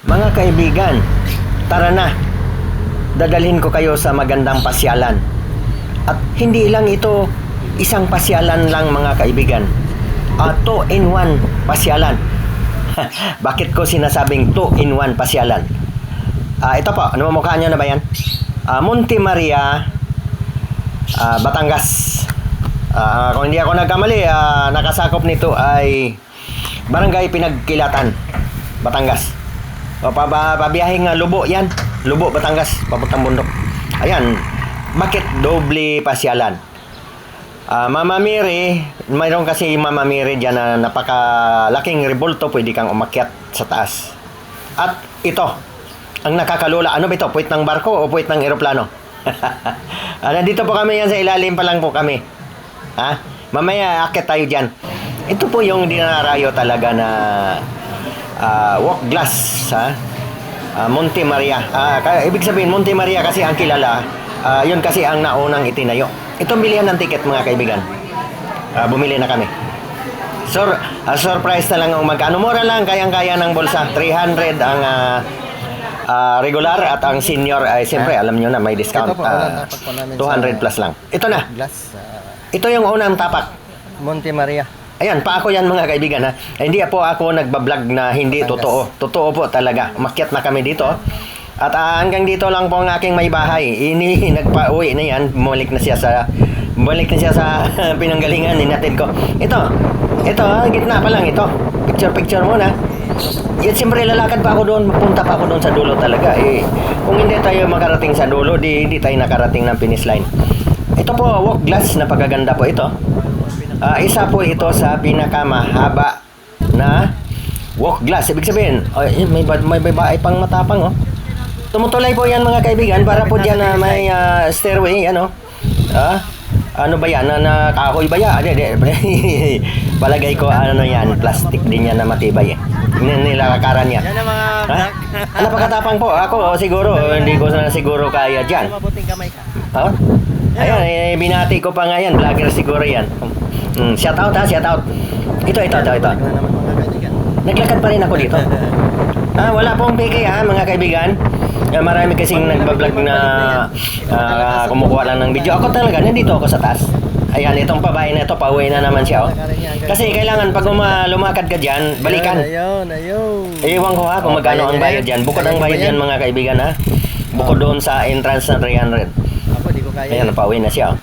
Mga kaibigan, tara na. Dadalhin ko kayo sa magandang pasyalan. At hindi lang ito isang pasyalan lang mga kaibigan. 2-in-1 pasyalan. Bakit ko sinasabing 2-in-1 pasyalan? Ito po, namamukha nyo na ba yan? Monte Maria, Batangas. Kung hindi ako nagkamali, nakasakop nito ay Barangay Pinagkilatan, Batangas. Pabiyahing Lubo yan. Lubo, Batangas, papuntang bundok. Ayan, bakit doble pasyalan? Mama Mary, mayroon kasi Mama Mary dyan na napakalaking rebulto, pwede kang umakyat sa taas. At ito, ang nakakalula, ano ba ito? Puwit ng barko o puwit ng eroplano? Nandito po kami yan, sa ilalim pa lang po kami. Mamaya akit tayo dyan. Ito po yung dinarayo talaga na walk glass, Monte Maria. Ibig sabihin, Monte Maria kasi ang kilala, yun kasi ang naunang itinayo. Itong bilihan ng ticket mga kaibigan. Bumili na kami. Surprise na lang ang magkano. Mura lang, kayang-kaya ng bulsa. 300 ang regular at ang senior ay siyempre alam nyo na may discount. 200 plus lang. Ito na. Ito yung unang tapak. Monte Maria. Ayan, pa ako yan mga kaibigan Hindi po ako nagbablog na hindi totoo. Totoo po talaga. Umakyat na kami dito. At hanggang dito lang po ang aking may bahay. Nagpa-uwi na yan. Bumalik na siya sa pinanggalingan. Inatid ko. Ito, gitna pa lang ito. Picture muna. Yan, siyempre lalakad pa ako doon. Punta pa ako doon sa dulo talaga. Kung hindi tayo makarating sa dulo, hindi tayo nakarating ng finish line. Ito po, walk glass na pagaganda po ito. Isa po ito sa pinakamahaba na walk glass. Ibig sabihin, may babae pang matapang, Tumutulay po yan mga kaibigan para po dyan na may stairway, ano ba yan? Kahoy ba yan? Palagay ko, yan, plastic din yan na matibay nilakaran niya. Yan ang mga Napakatapang po. Ako, siguro, hindi ko na siguro kaya dyan. mabuting kamay ka. Ayan, binati ko pa nga yan. Vlogger siguro yan. Shout out shout out. Ito. Naglakad pa rin ako dito. Wala pong peke mga kaibigan. Marami kasing nagbablog na kumukuha lang ng video. Ako talaga, nandito ako sa taas. Ayan, itong babae na ito, pauwi na naman siya. Kasi kailangan pag lumakad ka dyan, balikan. Ayun. Iwan ko kung magkano ang bayad dyan. Bukod ang bayad dyan mga kaibigan Bukod doon sa entrance na 300. Ako, di ko kaya. Ayan, pauwi na siya.